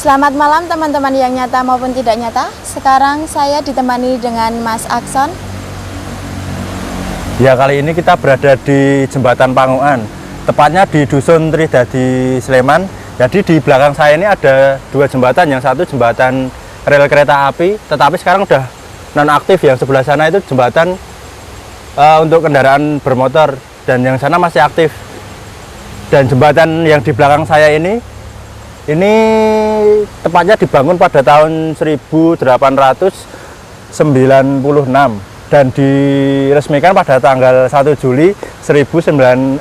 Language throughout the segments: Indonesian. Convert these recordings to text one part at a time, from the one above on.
Selamat malam teman-teman yang nyata maupun tidak nyata. Sekarang saya ditemani dengan Mas Akson. Ya, kali ini kita berada di Jembatan Pangukan, tepatnya di Dusun Tridadi, Sleman. Jadi di belakang saya ini ada dua jembatan, yang satu jembatan rel kereta api, tetapi sekarang udah nonaktif. Yang sebelah sana itu jembatan untuk kendaraan bermotor, dan yang sana masih aktif. Dan jembatan yang di belakang saya ini tepatnya dibangun pada tahun 1896 dan diresmikan pada tanggal 1 Juli 1898.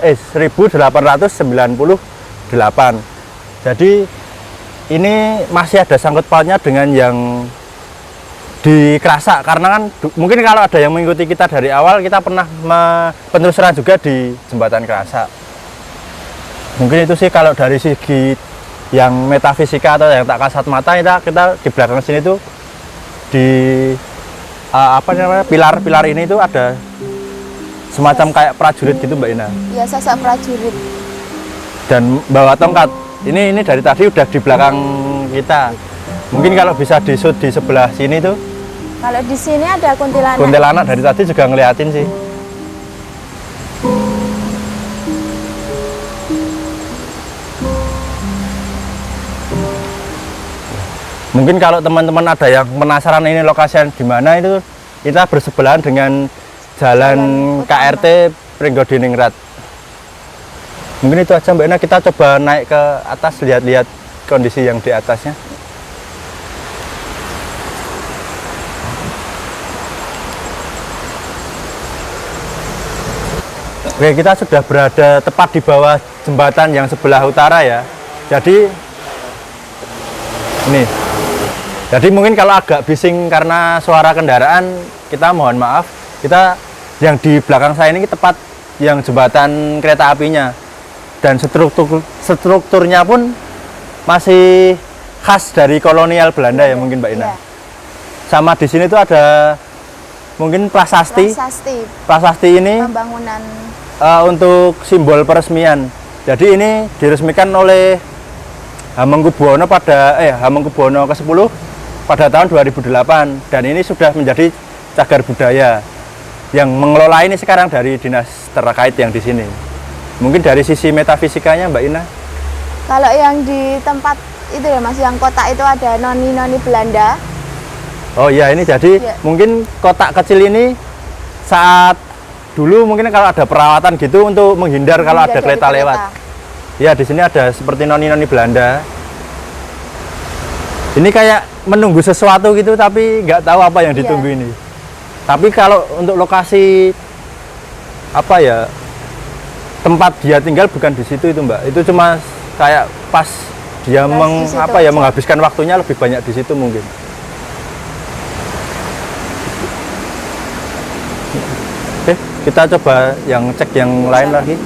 Jadi ini masih ada sangkut pautnya dengan yang di Krasak, karena kan mungkin kalau ada yang mengikuti kita dari awal, kita pernah penelusuran juga di jembatan Krasak. Mungkin itu sih kalau dari segi yang metafisika atau yang tak kasat mata. Kita di belakang sini tuh di pilar-pilar ini tuh ada semacam kayak prajurit gitu, Mbak Ina. Ya, sosok prajurit. Dan bawa tongkat. Ini dari tadi udah di belakang kita. Mungkin kalau bisa di-shoot di sebelah sini tuh. Kalau di sini ada kuntilanak. Kuntilanak dari tadi juga ngeliatin sih. Mungkin kalau teman-teman ada yang penasaran ini lokasinya di mana, itu kita bersebelahan dengan jalan KRT Pringgodiningrat. Mungkin itu aja, Mbak Ina. Kita coba naik ke atas, lihat-lihat kondisi yang di atasnya. Oke, kita sudah berada tepat di bawah jembatan yang sebelah utara ya. Jadi ini. Jadi mungkin kalau agak bising karena suara kendaraan, kita mohon maaf. Kita yang di belakang saya ini tepat yang jembatan kereta apinya, dan strukturnya pun masih khas dari kolonial Belanda ya, mungkin Mbak Ina. Sama di sini tuh ada mungkin prasasti. Prasasti ini pembangunan untuk simbol peresmian. Jadi ini diresmikan oleh Hamengkubuwono Hamengkubuwono ke-10 pada tahun 2008, dan ini sudah menjadi cagar budaya. Yang mengelola ini sekarang dari dinas terkait yang di sini. Mungkin dari sisi metafisikanya, Mbak Ina. Kalau yang di tempat itu ya Mas, yang kotak itu ada noni-noni Belanda. Oh iya, ini jadi mungkin kotak kecil ini saat dulu mungkin kalau ada perawatan gitu untuk menghindar kalau ada kereta lewat. Ya, di sini ada seperti noni-noni Belanda. Ini kayak menunggu sesuatu gitu, tapi nggak tahu apa yang ditunggu ini. Tapi kalau untuk lokasi tempat dia tinggal bukan di situ itu, Mbak. Itu cuma kayak pas dia menghabiskan waktunya lebih banyak di situ mungkin. Oke, kita coba yang cek yang lain lagi.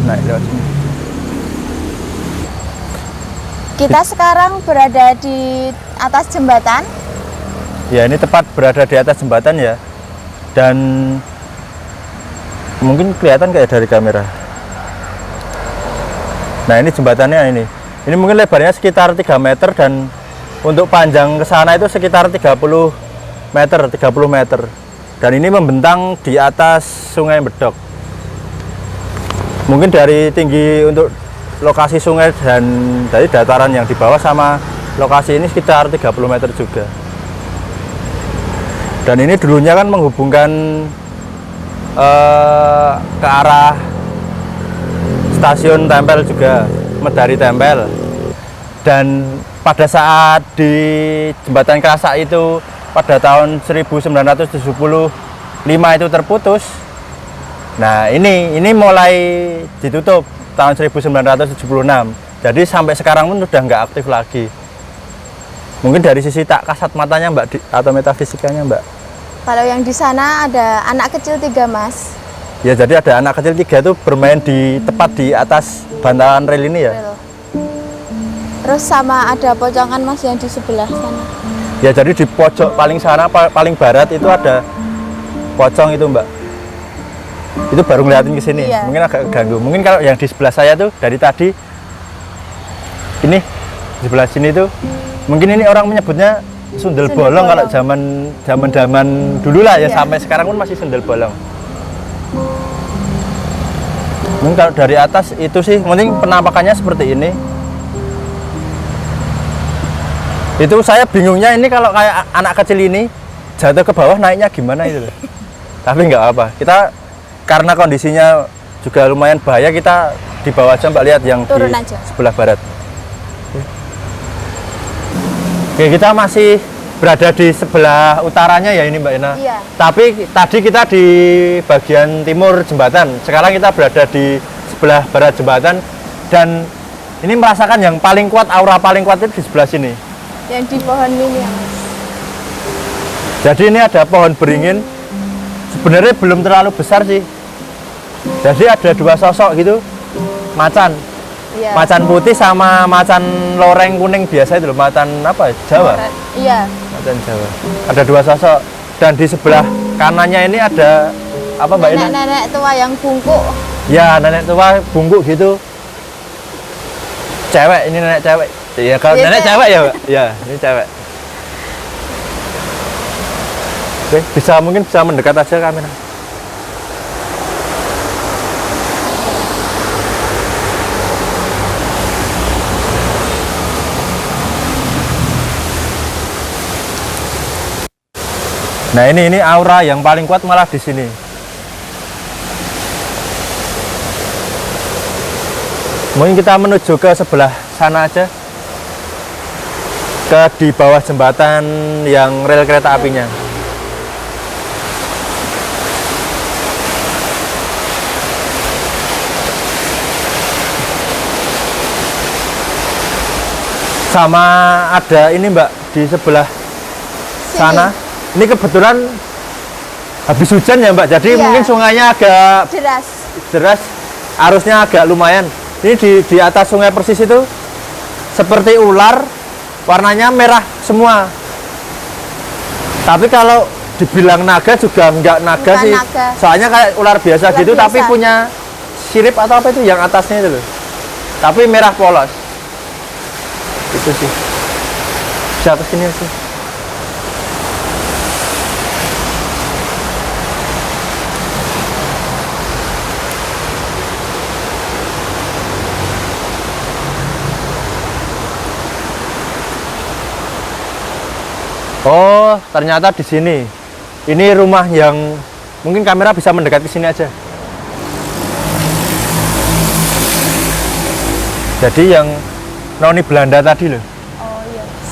Naik lewat sini. Kita sekarang berada di atas jembatan. Ya, ini tepat berada di atas jembatan ya. Dan mungkin kelihatan kayak dari kamera. Nah, ini jembatannya ini. Ini mungkin lebarnya sekitar 3 meter, dan untuk panjang ke sana itu sekitar 30 meter. Dan ini membentang di atas Sungai Bedok. Mungkin dari tinggi untuk lokasi sungai dan dari dataran yang di bawah sama lokasi ini sekitar 30 meter juga. Dan ini dulunya kan menghubungkan ke arah stasiun Tempel juga, Medari Tempel. Dan pada saat di jembatan Krasak itu pada tahun 1975 itu terputus. Nah, ini mulai ditutup tahun 1976. Jadi sampai sekarang pun sudah nggak aktif lagi. Mungkin dari sisi tak kasat matanya, Mbak, atau metafisikanya, Mbak. Kalau yang di sana ada anak kecil 3, Mas. Ya, jadi ada anak kecil 3 itu bermain tepat di atas bantalan rel ini ya. Terus sama ada pocongan, Mas, yang di sebelah sana. Ya, jadi di pojok paling sana, paling barat itu ada pocong itu, Mbak. Itu baru ngeliatin ke sini. Mungkin agak ganggu. Mungkin kalau yang di sebelah saya tuh dari tadi ini di sebelah sini tuh mungkin ini orang menyebutnya sundel Sundel bolong kalau bolong. zaman dulu lah ya, Iya. sampai sekarang pun masih sundel bolong. Mungkin kalau dari atas itu sih mungkin penampakannya seperti ini. Itu saya bingungnya ini kalau kayak anak kecil ini jatuh ke bawah naiknya gimana itu loh. Tapi nggak apa, kita karena kondisinya juga lumayan bahaya, kita di bawah aja Mbak, lihat yang Turun di aja. sebelah barat. Oke, kita masih berada di sebelah utaranya ya ini Mbak Ina. Iya. Tapi tadi kita di bagian timur jembatan, sekarang kita berada di sebelah barat jembatan, dan ini merasakan yang paling kuat, aura paling kuat itu di sebelah sini. Yang di pohon ini ya Mas. Jadi ini ada pohon beringin, sebenarnya belum terlalu besar sih. Jadi ada dua sosok gitu, macan. Iya. Macan putih sama macan loreng kuning biasa itu loh, macan apa? Jawa. Iya. Macan Jawa. Ada dua sosok, dan di sebelah kanannya ini ada apa Mbak Ina? Nenek-nenek tua yang bungkuk. Ya, nenek tua bungkuk gitu. Cewek, ini nenek cewek. Ya kalau Iya, nenek cewek. cewek ya, Mbak? Ya, ini cewek. Oke, mungkin bisa mendekat aja kamera. Nah, ini aura yang paling kuat malah di sini. Mungkin kita menuju ke sebelah sana aja. Ke di bawah jembatan yang rel kereta apinya. Sama ada ini Mbak di sebelah Sini. sana. Ini kebetulan habis hujan ya Mbak, jadi Iya. mungkin sungainya agak Deras. deras, arusnya agak lumayan. Ini di atas sungai persis itu seperti ular, warnanya merah semua. Tapi kalau dibilang naga juga enggak naga Bukan sih, naga. soalnya kayak ular biasa Ular gitu, biasa. tapi punya sirip atau apa itu yang atasnya itu loh. Tapi merah polos. Itu sih. Bisa kesini sih. Oh, ternyata di sini. Ini rumah yang mungkin kamera bisa mendekat ke sini aja. Jadi yang noni Belanda tadi loh. Oh iya Mas.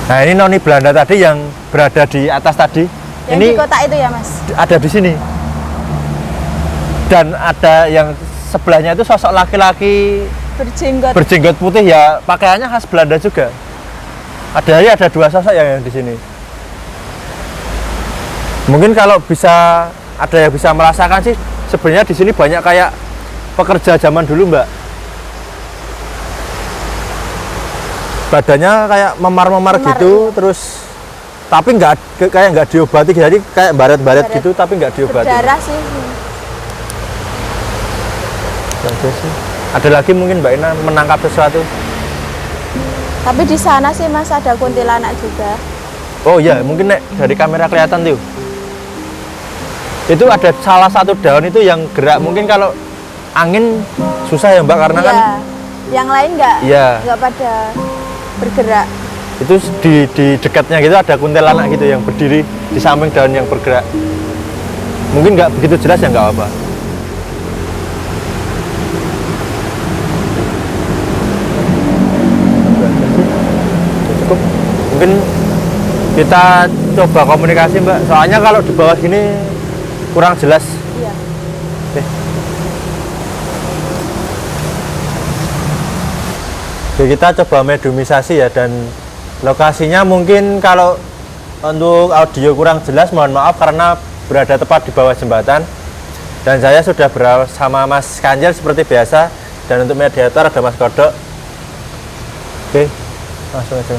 Nah, ini noni Belanda tadi yang berada di atas tadi. Yang Ini di kota itu ya Mas. ada di sini. Dan ada yang sebelahnya itu sosok laki-laki Berjenggot. berjenggot putih ya, pakaiannya khas Belanda juga. Ada dua sosok yang di sini. Mungkin kalau bisa ada yang bisa merasakan sih, sebenarnya di sini banyak kayak pekerja zaman dulu Mbak. Badannya kayak memar-memar Memar, gitu, iya. terus tapi kayak nggak diobati, jadi kayak baret-baret Baret. gitu, tapi nggak diobati. Berdarah sih. Ada sih. Ada lagi mungkin Mbak Ina menangkap sesuatu. Tapi di sana sih Mas ada kuntilanak juga. Oh iya, mungkin nek dari kamera kelihatan tuh. Itu ada salah satu daun itu yang gerak. Mungkin kalau angin susah ya Mbak, karena Iya. kan Yang lain Iya. nggak pada bergerak. itu di dekatnya gitu ada kuntilanak gitu yang berdiri di samping daun yang bergerak. Mungkin nggak begitu jelas ya, nggak apa. Cukup. Mungkin kita coba komunikasi Mbak. Soalnya kalau di bawah sini kurang jelas. Iya. Oke. Oke, kita coba mediumisasi ya, dan lokasinya mungkin kalau untuk audio kurang jelas mohon maaf karena berada tepat di bawah jembatan, dan saya sudah bersama Mas Kanjel seperti biasa, dan untuk mediator ada Mas Kodok. Oke, langsung aja.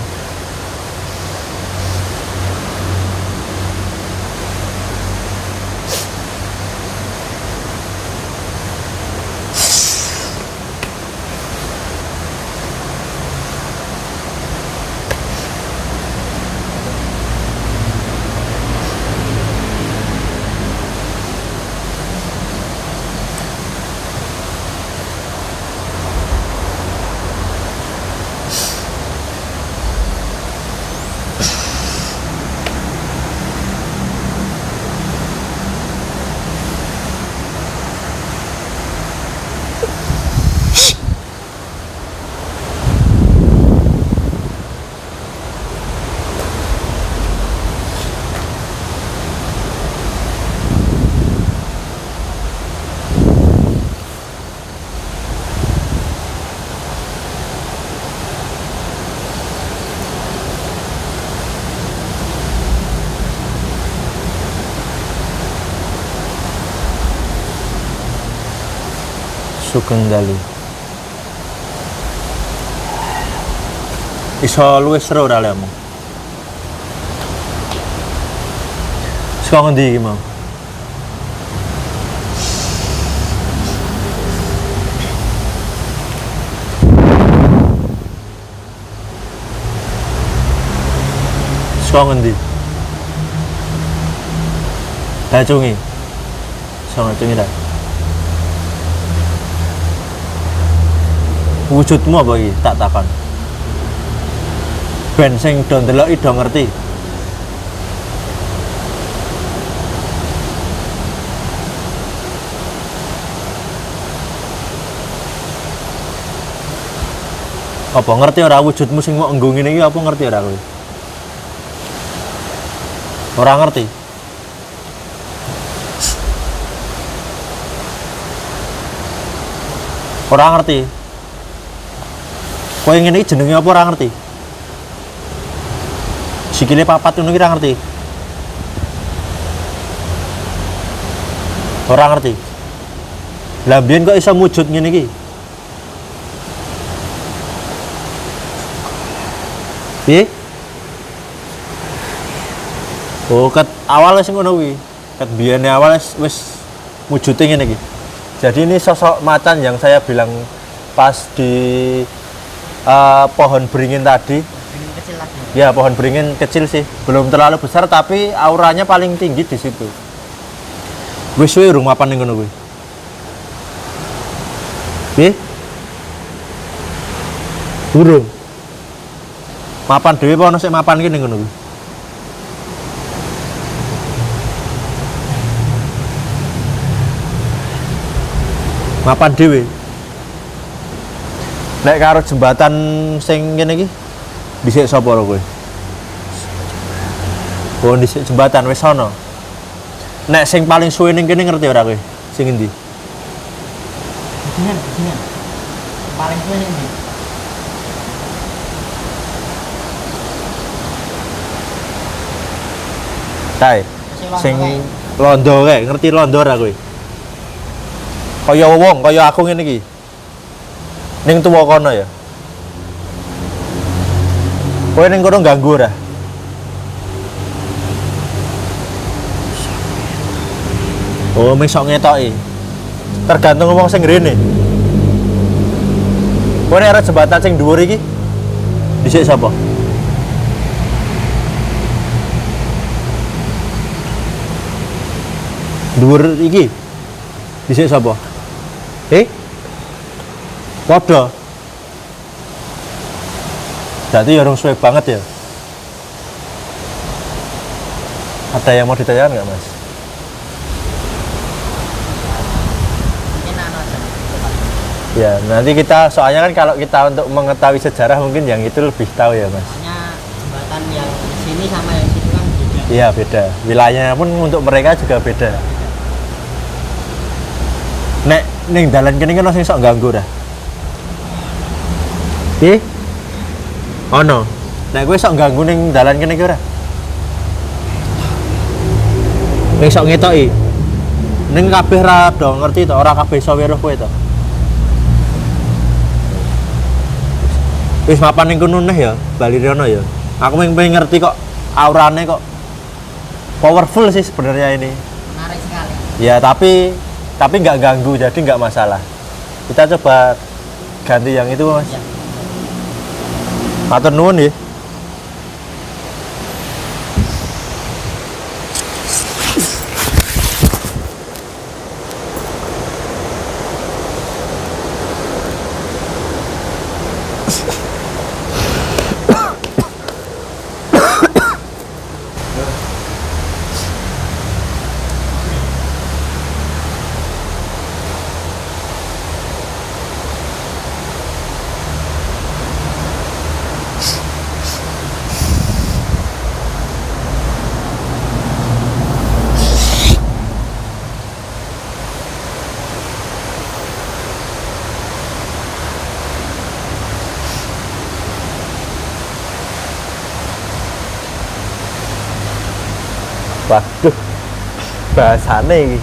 Sugeng Dalu. Iso luwih seru ora lemu. Saka ngendi iki mau? Saka ngendi? Dacungi. Saka dacungi dah. Wujudmu apa iki? Tak takon. Ben sing do ndeloki do ngerti. Apa ngerti ora wujudmu sing mau enggo ngene iki apa ngerti ora kowe? Ora ngerti. Ora ngerti. Kowe ngene iki jenenge apa ora ngerti? Sikile papat ngono iki ora ngerti. Ora ngerti. Lah mbiyen kok iso wujud ngene iki? Piye? Oh, ket awal wis ngono kuwi. Ket biyene awal wis wujude ngene iki. Jadi ini sosok macan yang saya bilang pas di pohon beringin tadi. Beringin kecil lagi. Ya, pohon beringin kecil sih. Belum terlalu besar tapi auranya paling tinggi di situ. Wis suwe urung mapan ning ngono kuwi. Piye? Burung. Mapan dhewe apa ono sik mapan iki ning ngono kuwi? Mapan dhewe. Nek karo jembatan sing ngene iki dhisik sapa ro kowe? Oh, dhisik jembatan wis ana. Nek sing paling suwe ning kene ngerti ora kowe? Sing endi? Beginian. Paling suwe ini. Kae. Sing londo kae, ngerti londo ora kowe? Kaya wong, kaya aku ngene iki. Ning tuwa kono ya. Kowe ning kono ganggu ora? Oh, mung sok ngetoki. Tergantung wong sing ngrene. Kowe nek arep jembatan sing dhuwur iki dhisik sapa? Dhuwur iki dhisik sapa? Padha. Berarti ya orang suwe banget ya. Ada yang mau ditanyakan nggak, Mas? Mungkin anu aja. Ya, nanti kita soalnya kan kalau kita untuk mengetahui sejarah mungkin yang itu lebih tahu ya, Mas. Soalnya jembatan yang sini sama yang situ kan beda. Iya, beda. Wilayahnya pun untuk mereka juga beda. Nek ning dalan kene kan sing sok ganggu dah. Ono. Nek kowe sok ganggu ning dalan kene iki ora? Ning sok ngetoki. Ning kabeh ra do ngerti to, ora kabeh iso weruh kowe to. Wis mapan ning kono neh ya, bali rono ya. Aku pengen ngerti kok aurane kok powerful sih sebenarnya ini. Menarik sekali. Ya, tapi nggak ganggu, jadi nggak masalah. Kita coba ganti yang itu, Mas. Ya. Matur nuwun ya. Waduh, bahasane iki.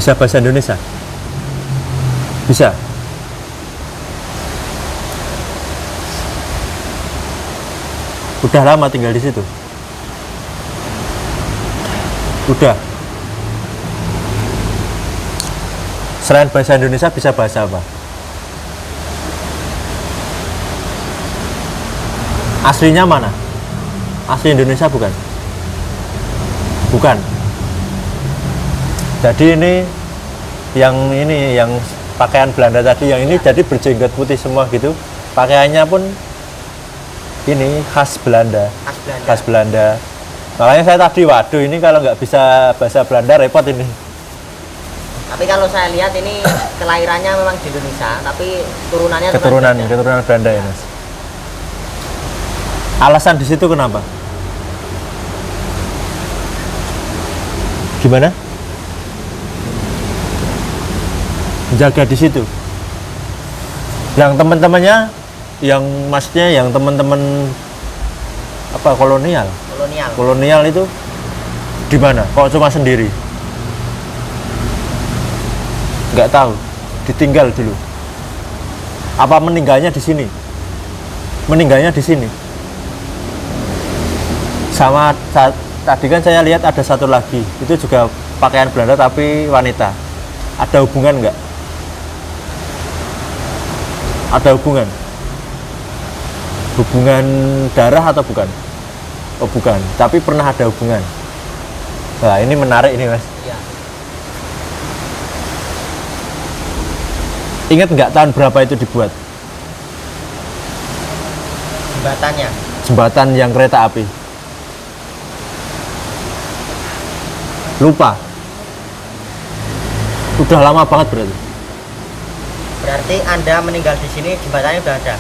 Bisa bahasa Indonesia? Bisa? Udah lama tinggal di situ? Udah. Selain bahasa Indonesia bisa bahasa apa? Aslinya mana? Asli Indonesia bukan? Bukan. Jadi ini yang pakaian Belanda tadi, yang ini jadi berjenggot putih semua gitu. Pakaiannya pun ini khas Belanda. Khas Belanda. Khas Belanda. Makanya saya tadi, waduh ini kalau nggak bisa bahasa Belanda repot ini. Tapi kalau saya lihat ini kelahirannya memang di Indonesia, tapi turunannya Keturunan Belanda ya Mas. Alasan di situ kenapa? Gimana? Jaga di situ. Yang teman-temannya, yang maksudnya yang teman-teman apa kolonial itu di mana? Kok cuma sendiri? Nggak tahu. Ditinggal dulu. Apa meninggalnya di sini? Meninggalnya di sini. Sama tadi kan saya lihat ada satu lagi, itu juga pakaian Belanda tapi wanita. Ada hubungan nggak? Ada hubungan? Hubungan darah atau bukan? Oh bukan, tapi pernah ada hubungan. Nah ini menarik ini Mas. Iya. Ingat nggak tahun berapa itu dibuat? Jembatannya. Jembatan yang kereta api. Lupa. Udah lama banget berarti. Berarti Anda meninggal di sini jembatannya udah ada.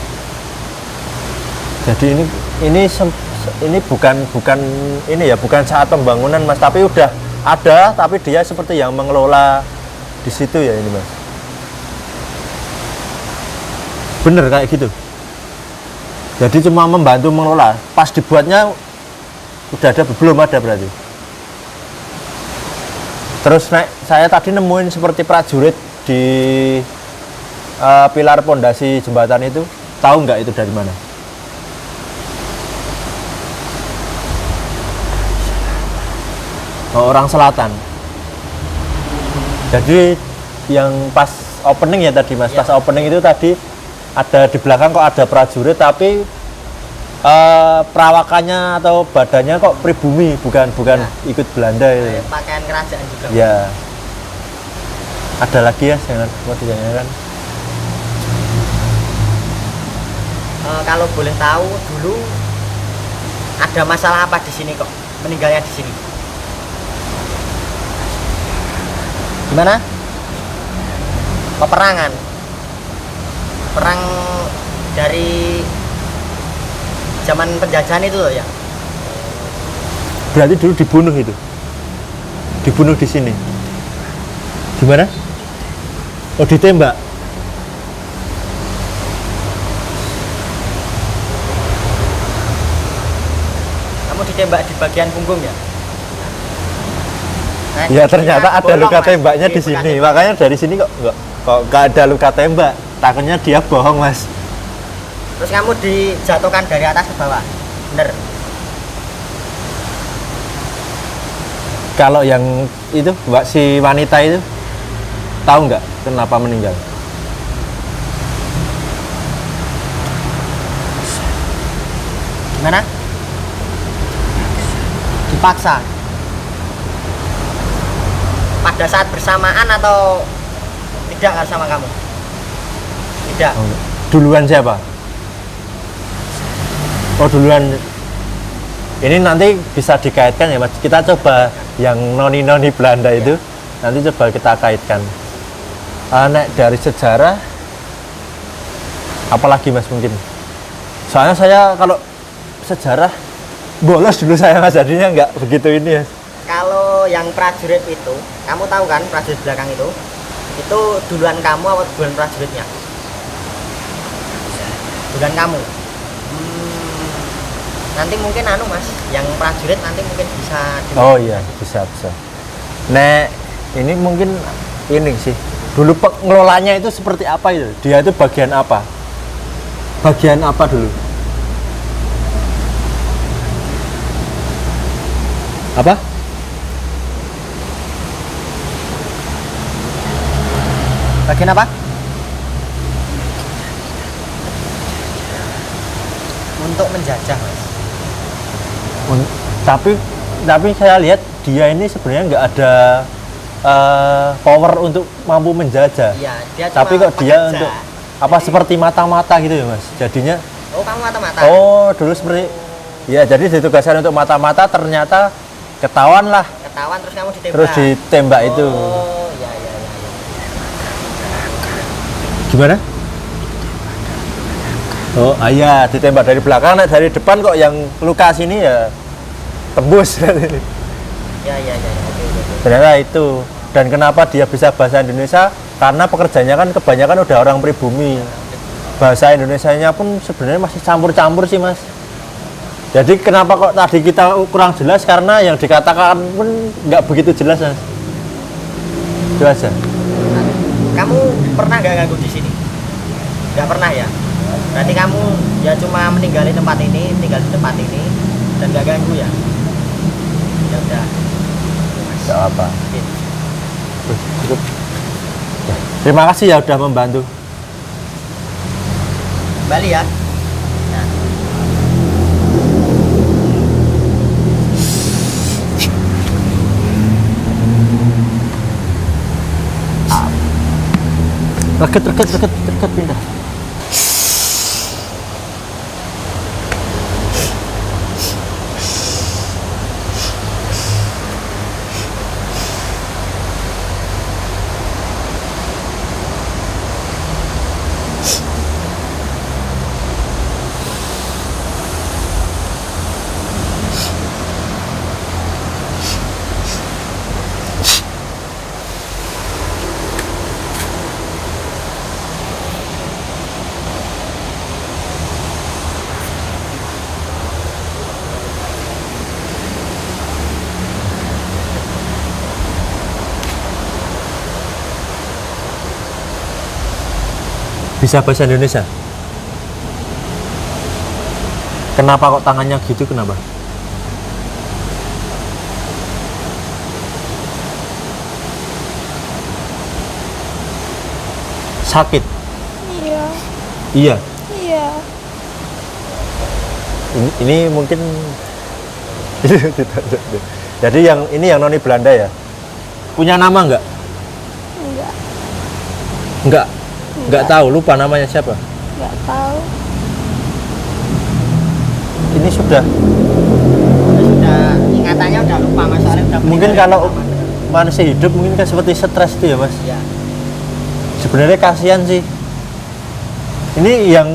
Jadi ini bukan ini ya, bukan saat pembangunan Mas, tapi udah ada, tapi dia seperti yang mengelola di situ ya ini Mas. Bener kayak gitu. Jadi cuma membantu mengelola. Pas dibuatnya udah ada, belum ada berarti. Terus saya tadi nemuin seperti prajurit di pilar pondasi jembatan itu. Tahu nggak itu dari mana? Oh, orang selatan. Jadi yang pas opening ya tadi Mas, pas opening itu tadi ada di belakang kok ada prajurit, tapi perawakannya atau badannya kok pribumi, bukan ikut Belanda itu. Pakaian kerajaan juga. Ya. Ada lagi ya, jangan mau ditanyakan. Kalau boleh tahu dulu ada masalah apa di sini kok meninggalnya di sini? Gimana? Peperangan. Perang dari zaman penjajahan itu loh ya. Berarti dulu dibunuh itu. Dibunuh di sini. Gimana? Oh, ditembak. Kamu ditembak di bagian punggung ya? Nah, Ya ternyata ada bolong, luka Mas. tembaknya di Bekas sini. tembak. Makanya dari sini kok nggak ada luka tembak. Takutnya dia bohong Mas. Terus kamu dijatuhkan dari atas ke bawah. Bener. Kalau yang itu si wanita itu tahu nggak kenapa meninggal? Gimana? Dipaksa. Pada saat bersamaan atau tidak sama kamu? Tidak. Oh, duluan siapa? Oh duluan. Ini nanti bisa dikaitkan ya Mas. Kita coba yang noni-noni Belanda itu. Nanti coba kita kaitkan. Nek dari sejarah, apalagi Mas mungkin? Soalnya saya kalau sejarah bolos dulu saya Mas, jadinya nggak begitu ini ya. Kalau yang prajurit itu, kamu tahu kan prajurit belakang itu duluan kamu atau duluan prajuritnya? Duluan kamu. Nanti mungkin Mas, yang prajurit nanti mungkin bisa. Oh iya, bisa. Nek ini mungkin ini sih. Dulu pengelolanya itu seperti apa itu? Dia itu bagian apa? Bagian apa dulu? Apa? Bagian apa? Untuk menjajah, Mas. Tapi saya lihat dia ini sebenarnya nggak ada power untuk mampu menjajah. Iya, dia Tapi cuma kok dia pekerja. untuk apa Jadi- seperti mata-mata gitu ya Mas? Jadinya Oh, kamu mata-mata. oh dulu seperti ya jadi ditugaskan untuk mata-mata ternyata ketahuan lah Ketahuan terus kamu ditembak. terus ditembak itu. Oh, iya iya iya. Gimana? Oh iya ditembak dari belakang, nah, dari depan kok yang luka sini ya tembus. Iya iya iya. Oke oke. Ternyata itu. Dan kenapa dia bisa bahasa Indonesia? Karena pekerjaannya kan kebanyakan udah orang pribumi. Bahasa Indonesianya pun sebenarnya masih campur-campur sih Mas. Jadi kenapa kok tadi kita kurang jelas? Karena yang dikatakan pun nggak begitu jelas Mas. Itu aja. Kamu pernah nggak ganggu di sini? Nggak pernah ya? Berarti kamu ya cuma meninggalin tempat ini, tinggal di tempat ini, dan nggak ganggu ya? Ya udah. Nggak apa. Oke. Cukup. Ya, terima kasih ya udah membantu. Kembali ya. Nah, Reket pindah. Bisa bahasa Indonesia? Kenapa kok tangannya gitu? Kenapa? Sakit? Iya, Iya. iya. Ini mungkin jadi yang ini yang noni Belanda ya? Punya nama nggak? Enggak, Nggak tahu, lupa namanya siapa. enggak tahu. Ini sudah sudah ingatannya udah lupa Mas, soalnya udah mungkin meninggal kalau lama. manusia hidup mungkin kan seperti stres itu ya Mas. Ya. Sebenarnya kasihan sih. Ini yang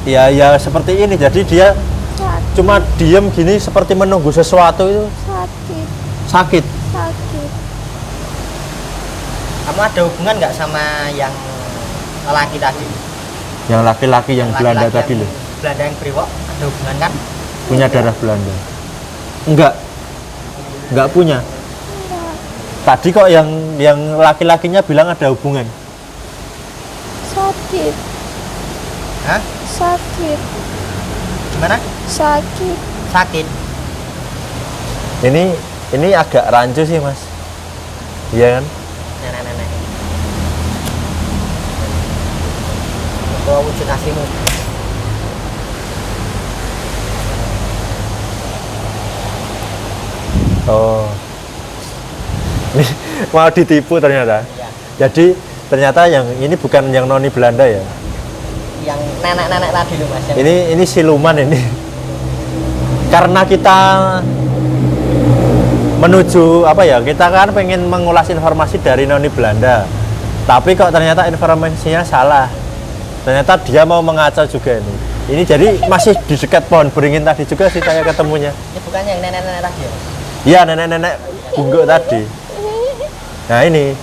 ya seperti ini. Jadi dia Sakit, cuma diem gini seperti menunggu sesuatu itu sakit, sakit. sakit. Kamu ada hubungan nggak sama yang lelaki tadi? Yang laki-laki yang Belanda Laki-laki tadi yang loh, Belanda yang brewok ada hubungan kan? punya darah Belanda. Enggak punya. Tadi kok yang laki-lakinya bilang ada hubungan. Sakit, Hah? sakit, Gimana? sakit. Sakit. Ini agak rancu sih Mas. Iya kan? Nenek-nenek. Itu wujud aslimu. Oh. Ini mau ditipu ternyata. Ya. Jadi ternyata yang ini bukan yang noni Belanda ya. Yang nenek-nenek tadi loh Mas. Yang Ini siluman ini. Karena kita menuju apa ya? Kita kan pengen mengulas informasi dari noni Belanda. Tapi kok ternyata informasinya salah. Ternyata dia mau mengacau juga ini. Ini jadi masih di dekat pohon beringin tadi juga sih saya ketemunya. ini bukannya yang nenek-nenek tadi ya? Mas? Iya, nenek-nenek bungguk tadi. Nah ini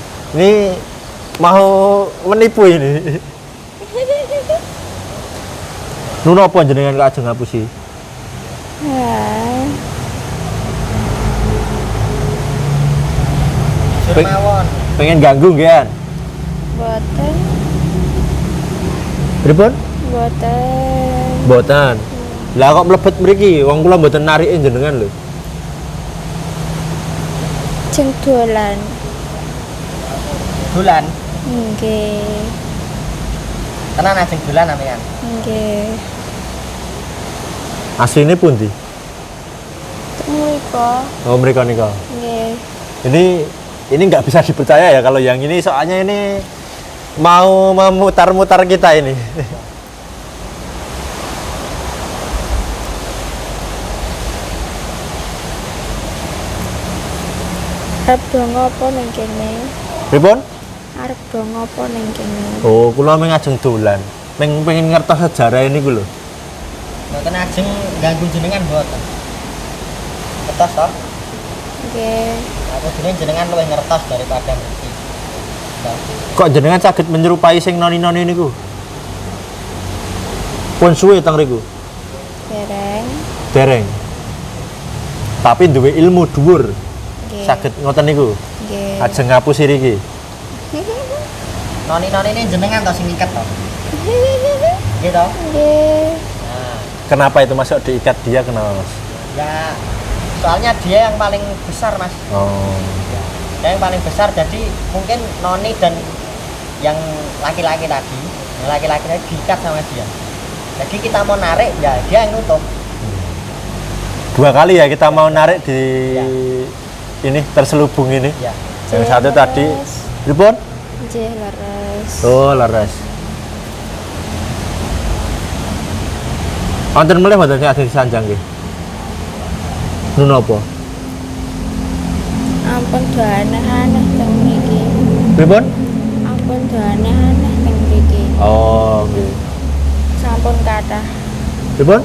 mau menipu ini. Nuno apa jenengan kok aja ngapusi? Ya, Surmawon. Pengen ganggu kan? Boten, Pripun? boten. Mboten. Lah kok mlebet mriki? Wong kula mboten narike jenengan lho. Jeng dolan. Dolan. Nggih. Tenan ajeng dolan sampean. Nggih. Asline pundi? Mriko. Oh, mriko nika. Nggih. Ini nggak bisa dipercaya ya kalau yang ini, soalnya ini mau memutar-mutar kita ini. Arep donga apa ning kene? Pripun? Arep donga apa ning kene? Oh, kula mengajeng dolan. Pengen ngertos sejarah ini lho. Mboten ajeng ganggu jenengan mboten. Ngertos toh? Nggih. Aku dene jenengan luwih ngertos daripada ngerti. Toh. Kok jenengan saged menyerupai sing noni-noni niku? Pun suwe teng riku. Dereng. Dereng. Tapi duwe ilmu dhuwur. Nggih. Saged ngoten niku. Nggih. Ajeng ngapus iki. Noni-noni ini jenengan toh sing iket toh. Gitu. Nggih. Nah, Kenapa itu masuk diikat dia, kenapa Mas? ya soalnya dia yang paling besar Mas. Oh. Dia yang paling besar, jadi mungkin noni dan yang laki-laki tadi diikat sama dia. Jadi kita mau narik ya dia yang nutup. 2 kali ya kita mau narik di Ya. ini terselubung ini. Ya. Yang satu tadi, pripun? Nggih, leres. Oh, leres. Wonten melih mboten sing ajeng sanjang nggih. Nun apa? Ampun do aneh-aneh teng mriki. Pripun? Ampun do aneh-aneh teng mriki. Oh, nggih. Sampun kathah. Pripun?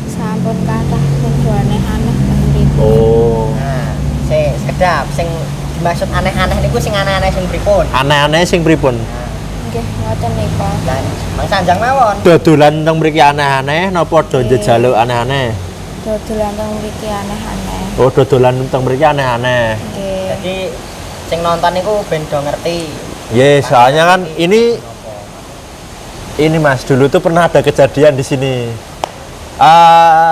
Sampun kathah sing do aneh-aneh teng mriki. Oh. Nah, sekedap sing dimaksud aneh-aneh niku sing aneh-aneh sing pripun? Aneh-aneh sing pripun? Nah, Nggih, ngoten nika. dan Mang Sanjang mawon. Dodolan teng mriki aneh-aneh napa do njejaluk aneh-aneh? Dodolan teng mriki aneh-aneh. Oh, dodolan teng mriki aneh-aneh. Nggih. Jadi sing nonton niku ben do ngerti. Yes, soalnya kan ini Napa? Mas, dulu tuh pernah ada kejadian di sini.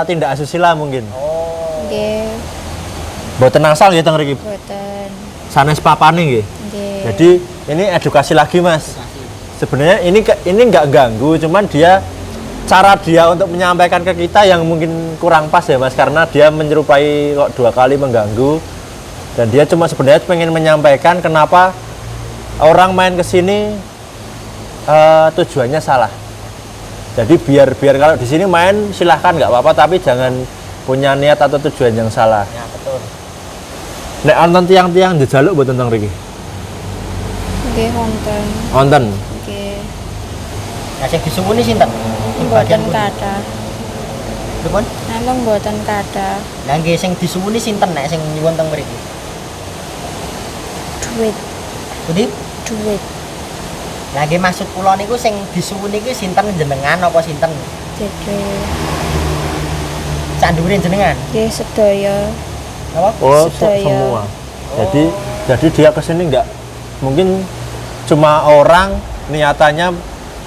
Tindak asusila mungkin. Oh. Nggih, Mboten angsal nggih teng mriki. boten. Sanes papane nggih. Nggih. Jadi ini edukasi lagi Mas. Sebenarnya ini nggak ganggu, cuman cara dia untuk menyampaikan ke kita yang mungkin kurang pas ya Mas, karena dia menyerupai kok 2 kali mengganggu, dan dia cuma sebenarnya pengen menyampaikan kenapa orang main ke sini tujuannya salah. Jadi biar kalau di sini main silahkan nggak apa-apa, tapi jangan punya niat atau tujuan yang salah. Ya, betul. Nek wonten tiang-tiang njejaluk mboten teng mriki? Nggih, wonten. Wonten. Nggih. Nah, sing disuwuni sinten? Sing bagian Boten pundi? kathah. Pripun? Namung boten kathah. Lah nggih sing disuwuni sinten nek sing nyuwun teng mriki? Duit, Pundi? duit. Lah nggih maksud kula niku sing disuwuni iki sinten, jenengan apa sinten? Dede. Candure jenengan. Nggih, sedaya. Napa? Oh, Sedaya. semua. Jadi dia kesini nggak mungkin cuma orang niatannya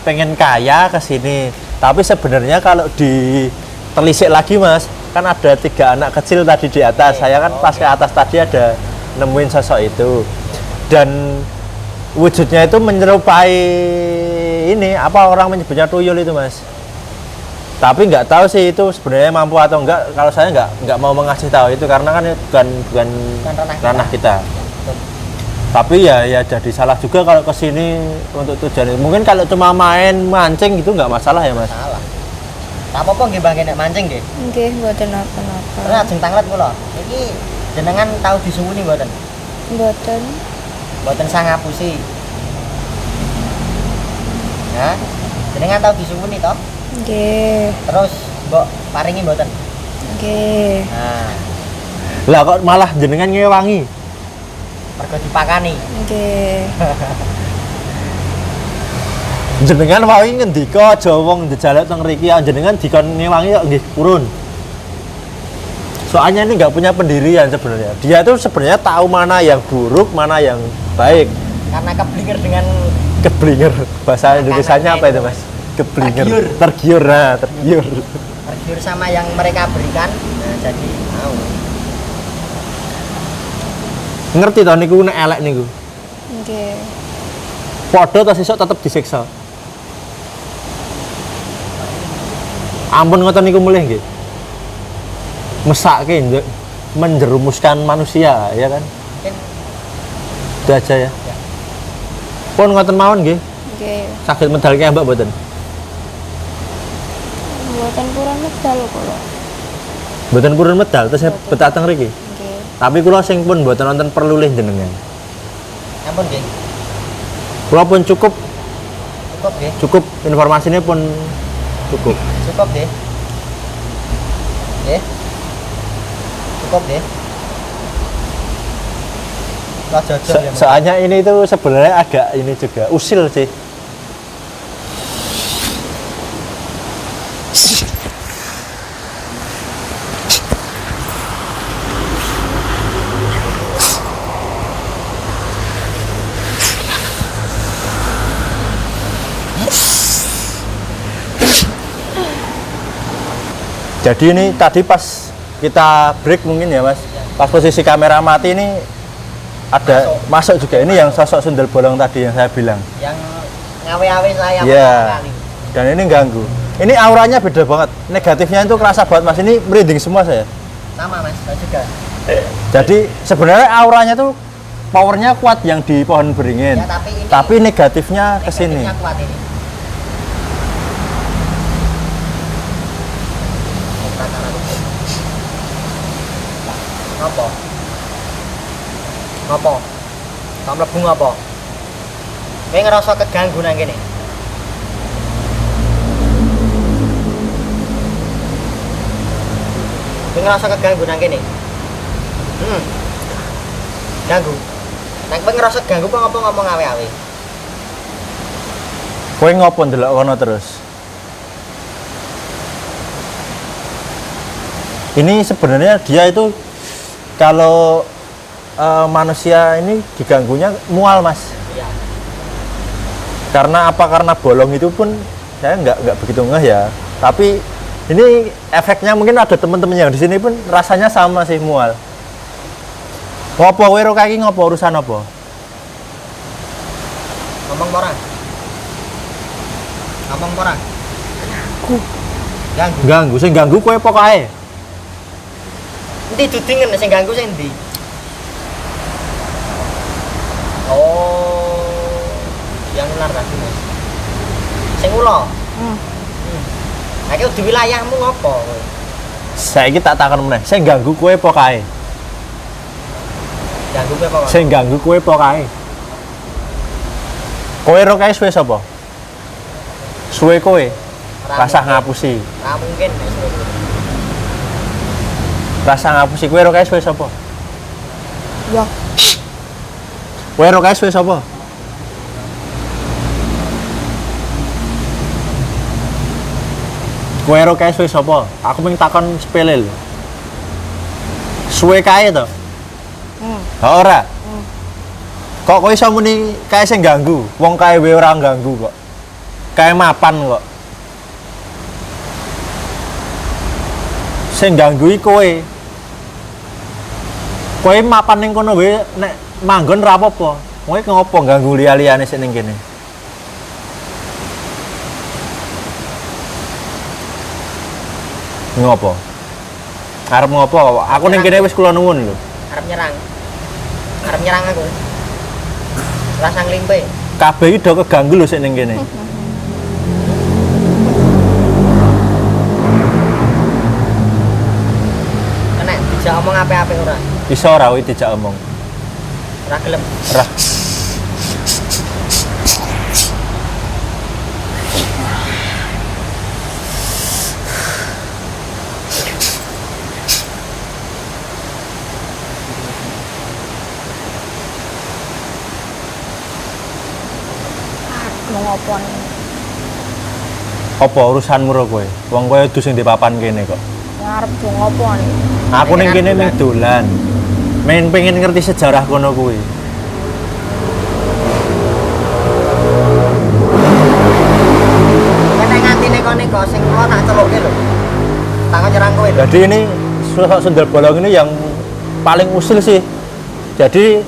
pengen kaya kesini, tapi sebenarnya kalau ditelisik lagi Mas, kan ada 3 anak kecil tadi di atas. Saya kan pas ke atas tadi ada nemuin sosok itu, dan wujudnya itu menyerupai ini apa orang menyebutnya tuyul itu Mas. Tapi nggak tahu sih itu sebenarnya mampu atau enggak. Kalau saya nggak mau mengasih tahu itu karena kan bukan ranah kita. Tapi ya jadi salah juga kalau kesini untuk tujuan. Mungkin kalau cuma main mancing gitu nggak masalah ya Mas. Salah. Tak apa-apa nggih Bang nek mancing nggih. Nggih, mboten napa-napa. Terus ajeng tanglet kula. Iki jenengan tahu disuwuni mboten? Mboten. Mboten sang ngapusi. Nah, jenengan tahu disuwuni toh? Nggih. Terus mbok paringi mboten? Nggih. Nah, Lah kok malah jenengan ngewangi? mergo dipakani. Nggih. Jenengan wawi ngendika aja wong njejaluk teng mriki, jenengan dikon ngewangi kok nggih purun. Soalnya ini nggak punya pendirian sebenarnya. Dia tuh sebenarnya tahu mana yang buruk, mana yang baik. karena keblinger dengan Keblinger. Bahasa Indonesianya apa itu, Mas? Keblinger. Tergiur. Tergiur. Nah, tergiur. tergiur sama yang mereka berikan, nah, jadi mau. Ngerti toh niku nek elek niku. Nggih. Padha ta sesuk tetep disiksa. Ampun ngoten niku mulih nggih. Mesake njuk menjerumuskan manusia, ya kan? Mungkin Itu aja ya. Ya. Pun ngoten mawon nggih. Nggih. Saged medal ki Mbak mboten? Mboten kurang medal kula. Mboten purun medal terus saya Mboten. betah teng mriki. Nggih. Tapi kula sing pun mboten wonten perlu lih jenengan. ampun nggih, Kula pun cukup cukup nggih, cukup informasinya pun cukup. cukup nggih. Nggih. Cukup nggih. Lah jajal ya. Mas. Soalnya ini itu sebenarnya agak ini juga usil sih. Jadi ini tadi pas kita break mungkin ya Mas, pas posisi kamera mati ini ada masuk juga ini yang sosok sundel bolong tadi yang saya bilang. Yang ngawe-awe saya Iya. pertama kali. Dan ini ganggu. Ini auranya beda banget. Negatifnya itu kerasa banget Mas. Ini merinding semua saya. Sama Mas, saya juga. Jadi sebenarnya auranya tuh powernya kuat yang di pohon beringin. Ya, tapi ini Tapi negatifnya ke sini. negatifnya kuat ini. Ngopo? Ngopo? Kamu mlebu ngopo? Kowe ngerasa keganggu nang kene? Kowe ngerasa keganggu nang kene? Ganggu. Nek kowe ngerasa ganggu kok ngopo ngomong awe-awe? Kowe ngopo ndelok kono terus? Ini sebenarnya dia itu kalau manusia ini diganggunya mual Mas. Iya. Karena apa? Karena bolong itu pun saya nggak begitu ngeh ya. Tapi ini efeknya mungkin ada teman-teman yang di sini pun rasanya sama sih mual. Ngopo kowe ro kaki ngopo urusan apa? Ngomong orang. Ngomong orang. Ganggu. Ganggu, sing ganggu kowe pokoke. Endi dudingen sing ganggu sing endi? Oh, yang ular tadi Mas. Sing ula. Lah iki di wilayahmu ngopo kowe? Saiki tak takon meneh, sing ganggu kowe pokoke. Ganggu kowe apa? Sing ganggu kowe pokoke. Kowe ro kae suwe sapa? Suwe kowe. Rasa ngapusi. Ora mungkin Mas. Rasa ngapusi kowe ro kae suwe sapa? Ya, Kowe ro kae suwe sapa? Kowe ro kae suwe sapa? Aku pengen takon sepele lho. Suwe kae to? Ha ora. Kok kowe iso muni kae sing ganggu? Wong kae wae ora ganggu kok. Kae mapan kok. Sing ganggu iki kowe. Kowe mapan ning kono wae nek manggon ra apa-apa. Kowe ngopo ganggu liya-liyane sik ning kene? Ngopo? Arep ngopo? Aku ning kene wis kula nuwun lho. Arep nyerang. Arep nyerang aku. Rasa nglimpe. Kabeh iki do keganggu lho sik ning kene. Kena dijak omong ape-ape ora? Iso ora kuwi dijak omong. Ora gelem. Ora. mau ngopo nih? Apa urusanmu ro kowe? Wong kowe kudu sing di papan kene kok. Ngarep do ngopo nih? Aku ning kene mung dolan. Men pengen ngerti sejarah kono kuwi. tangan nyerang kowe. Jadi ini sosok Sundel Bolong ini yang paling usil sih. Jadi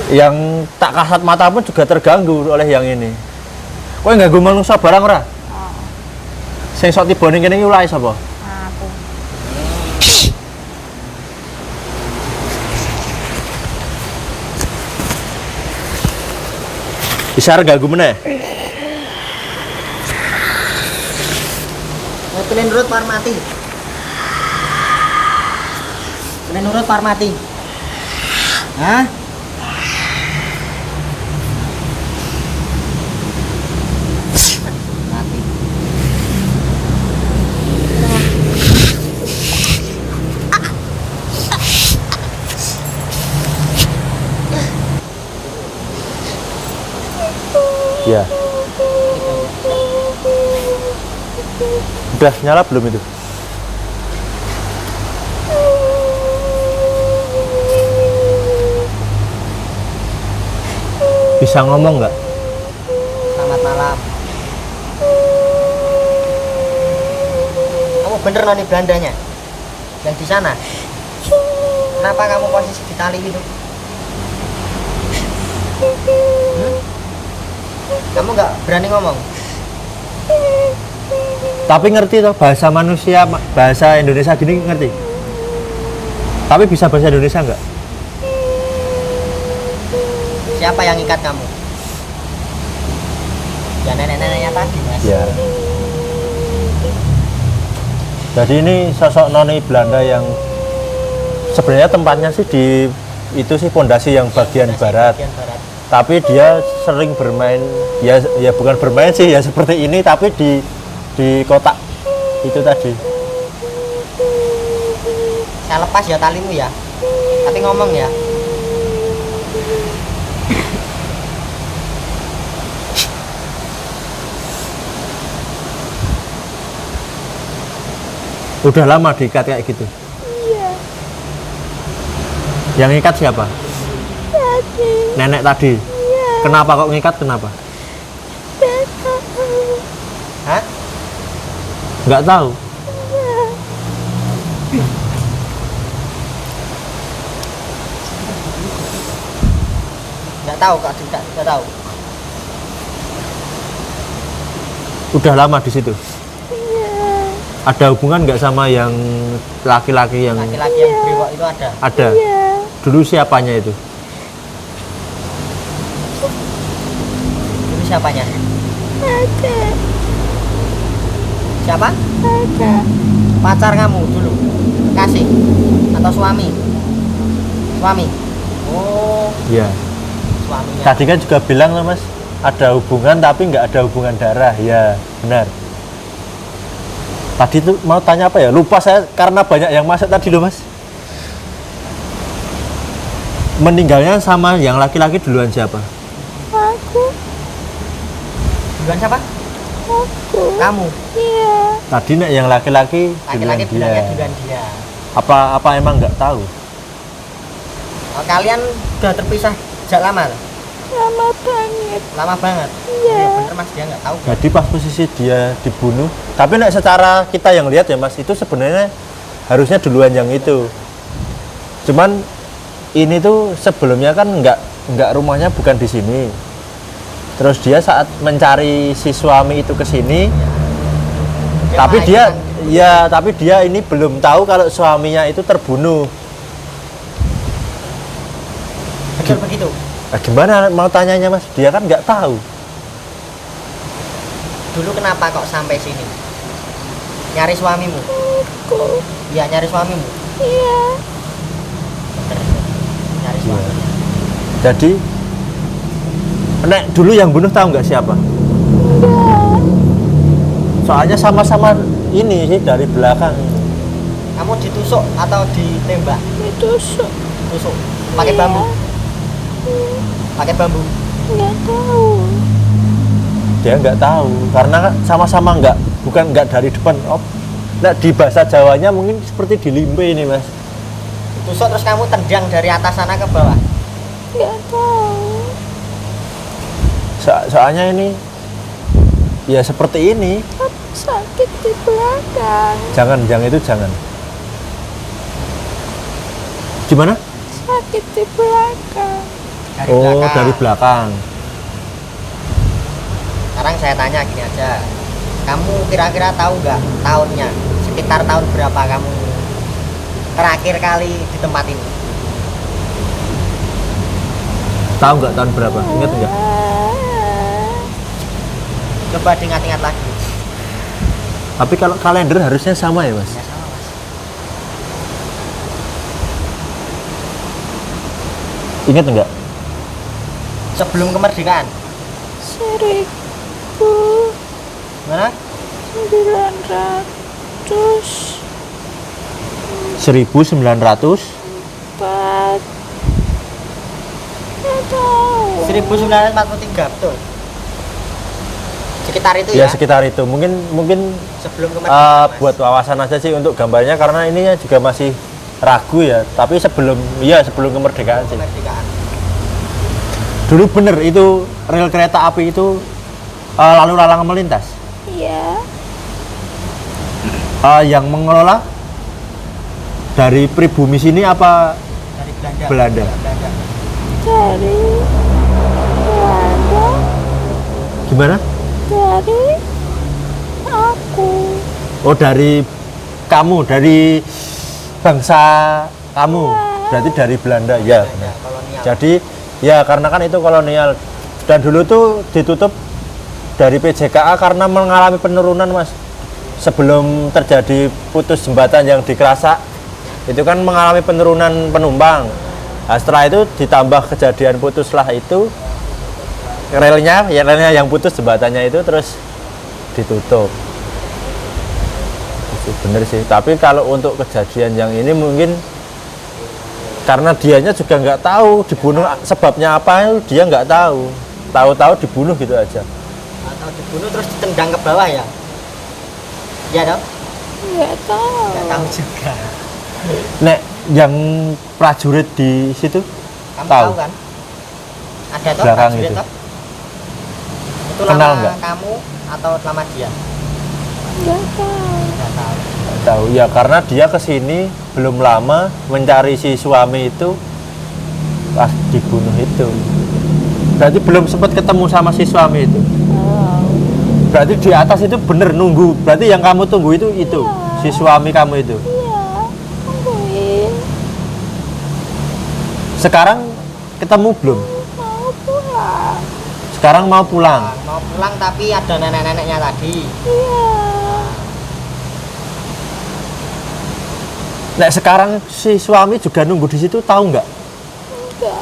yang tak kasat mata pun juga terganggu oleh yang ini. Kowe ngganggu manungsa barang ora? Sing sok tibane kene iki ulahe sapa? Aku. Bisa ganggu meneh. Kalian nurut Parmati. Kalian nurut Parmati. Hah? Mati. Ya. Udah nyala belum itu? Bisa ngomong nggak? Selamat malam. Kamu bener noni Belandanya? Yang di sana? Kenapa kamu posisi di tali itu? Kamu nggak berani ngomong? Tapi ngerti toh bahasa manusia, bahasa Indonesia gini ngerti? Tapi bisa bahasa Indonesia nggak? Siapa yang ikat kamu? Ya nenek-neneknya tadi, Mas. Ya. Jadi ini sosok noni Belanda yang sebenarnya tempatnya sih di itu sih pondasi yang bagian barat. Bagian barat. Tapi dia sering bermain, ya bukan bermain sih, ya seperti ini tapi di kotak itu tadi. Saya lepas ya talimu ya. Tapi ngomong ya. Udah lama diikat kayak gitu. Iya. Yang ikat siapa? Tadi. Nenek tadi. Iya. Kenapa kok ngikat? Kenapa? Hah? Nggak tahu. Nggak tahu kak, nggak tahu. Udah lama di situ. Ada hubungan nggak sama yang laki-laki yang Laki-laki yang brewok itu ada. ada? Dulu siapanya itu? Dulu siapanya? Ada. Siapa? Ada. Pacar kamu dulu? Kasih? Atau suami? Suami? Oh, Ya. suaminya. Tadi kan juga bilang loh mas, ada hubungan tapi nggak ada hubungan darah. Ya benar. Tadi tuh mau tanya apa ya? Lupa saya karena banyak yang masuk tadi loh mas. Meninggalnya sama yang laki-laki duluan siapa? Aku. Duluan siapa? Aku. Kamu? Iya. Tadi nek yang laki-laki duluan Laki-laki dia. bilangnya duluan dia. Apa emang nggak tahu? Oh, kalian udah terpisah sejak lama? Lama banget. Lama banget? Iya. Ya bener mas, dia nggak tahu. Jadi pas posisi dia dibunuh, tapi nek secara kita yang lihat ya mas, itu sebenarnya harusnya duluan yang itu. Cuman ini tuh sebelumnya kan nggak rumahnya bukan di sini. Terus dia saat mencari si suami itu ke sini, tapi dia ini belum tahu kalau suaminya itu terbunuh. Betul begitu? Nah, gimana mau tanyanya mas? Dia kan nggak tahu. Dulu kenapa kok sampai sini? Nyari suamimu? Aku. Iya, nyari suamimu. Iya. Bener. Nyari suaminya. Jadi, nek dulu yang bunuh tahu nggak siapa? Enggak. Soalnya sama-sama ini sih dari belakang. Kamu ditusuk atau ditembak? Ditusuk. Tusuk. Pakai bambu? Pakai bambu? Nggak tahu. Dia nggak tahu karena kan sama-sama bukan dari depan. Oh, nah di bahasa Jawanya mungkin seperti dilimpe ini mas. Tusuk terus kamu tendang dari atas sana ke bawah? Nggak tahu. Soalnya ini Ya seperti ini. Sakit di belakang. Jangan itu jangan. Gimana? Sakit di belakang. Dari Oh, belakang. dari belakang. Sekarang saya tanya gini aja. Kamu kira-kira tahu nggak tahunnya? Sekitar tahun berapa kamu terakhir kali di tempat ini? Tahu nggak tahun berapa? Ingat nggak? Coba diingat-ingat lagi. Tapi kalau kalender harusnya sama ya, Mas? Ya sama mas. Ingat nggak? Sebelum kemerdekaan. 1900. Mana? 1900. 1943 betul. Sekitar itu Ya ya. sekitar itu. Mungkin Sebelum kemerdekaan. Mas. buat wawasan aja sih untuk gambarnya karena ininya juga masih ragu ya. Tapi sebelum kemerdekaan sih. Kemerdekaan. Dulu bener itu rel kereta api itu lalu lalang melintas. Iya. Yang mengelola dari pribumi sini apa Dari Belanda. Belanda? Belanda. Dari Belanda. Gimana? Dari aku. Oh dari kamu, dari bangsa kamu. Berarti dari Belanda ya. Belanda kolonial. Jadi ya karena kan itu kolonial dan dulu tuh ditutup dari PJKA karena mengalami penurunan mas. Sebelum terjadi putus jembatan yang di Kerasak itu kan mengalami penurunan penumpang. Nah, setelah itu ditambah kejadian putuslah itu relnya yang putus jembatannya itu terus ditutup. Itu bener sih. Tapi kalau untuk kejadian yang ini mungkin karena dianya juga nggak tahu dibunuh sebabnya apa dia nggak tahu. Tahu-tahu dibunuh gitu aja. Atau dibunuh terus ditendang ke bawah ya? Iya dong? Nggak tahu. Nggak tahu juga. Nek yang prajurit di situ Kamu Tahu. tahu kan? Ada toh Belakang prajurit itu. toh? Itu Kenal lama nggak? kamu atau lama dia? Nggak tahu. Nggak tahu. Nggak tahu ya karena dia kesini belum lama mencari si suami itu pas dibunuh itu. Berarti belum sempat ketemu sama si suami itu. Tahu. Berarti di atas itu bener nunggu. Berarti yang kamu tunggu itu si suami kamu itu. Iya. Tungguin. Sekarang ketemu belum? Mau pulang. Sekarang mau pulang. Mau pulang tapi ada nenek-neneknya tadi. Iya. Nek sekarang si suami juga nunggu di situ tahu nggak? Enggak.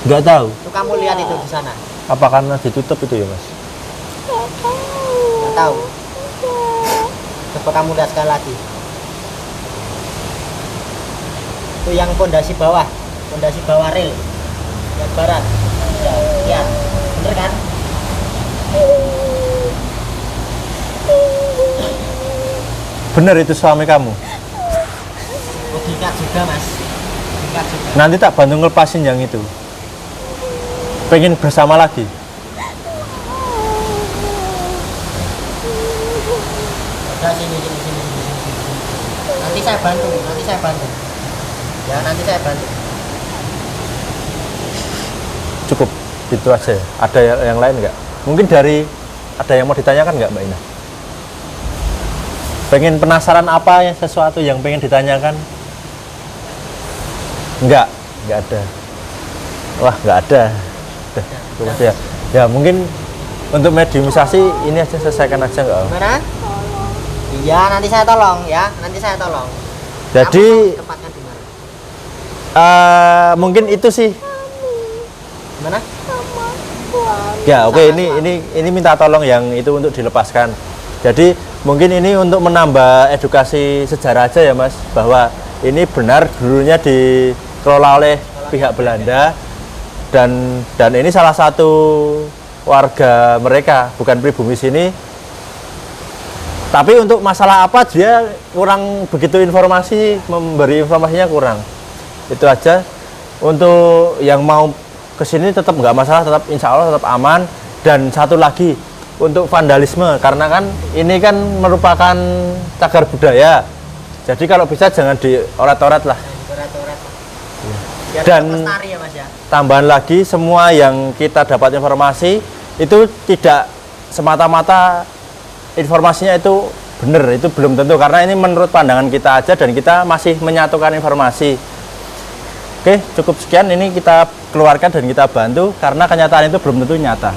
Nggak tahu. Itu kamu lihat itu di sana. Apa karena ditutup itu ya mas? Nggak tahu. Nggak tahu. Enggak. Coba kamu lihat sekali lagi. Itu yang pondasi bawah rel. Yang barat. Ya, lihat. Bener kan? Bener itu suami kamu. Oh, diikat juga mas. Diikat juga. Nanti tak bantu ngelepasin yang itu. Pengen bersama lagi. Udah sini. Nanti saya bantu. Ya, nanti saya bantu. Cukup itu aja ya? Ada yang lain nggak? Mungkin ada yang mau ditanyakan nggak Mbak Ina? Pengen penasaran apa ya sesuatu yang pengen ditanyakan? Nggak ada. Wah nggak ada. Udah, cukup aja. Ya mungkin untuk mediumisasi ini aja selesaikan aja nggak? Gimana? Iya, nanti saya tolong ya. Jadi Kamu tempatkan di mana? mungkin itu sih. Gimana? Sama pulang. Ya oke ini minta tolong yang itu untuk dilepaskan. Jadi mungkin ini untuk menambah edukasi sejarah aja ya mas, bahwa ini benar dulunya dikelola oleh pihak Belanda dan ini salah satu warga mereka, bukan pribumi sini. Tapi untuk masalah apa dia kurang begitu informasi, memberi informasinya kurang. Itu aja. Untuk yang mau kesini tetap nggak masalah, tetap insya Allah tetap aman. Dan satu lagi, untuk vandalisme, karena kan ini kan merupakan cagar budaya. Jadi kalau bisa jangan diorat-orat lah. Berat-berat. Biar Dan tetap lestari ya Mas ya. tambahan lagi, semua yang kita dapat informasi itu tidak semata-mata informasinya itu benar, itu belum tentu, karena ini menurut pandangan kita aja dan kita masih menyatukan informasi. Oke, cukup sekian, ini kita keluarkan dan kita bantu karena kenyataan itu belum tentu nyata.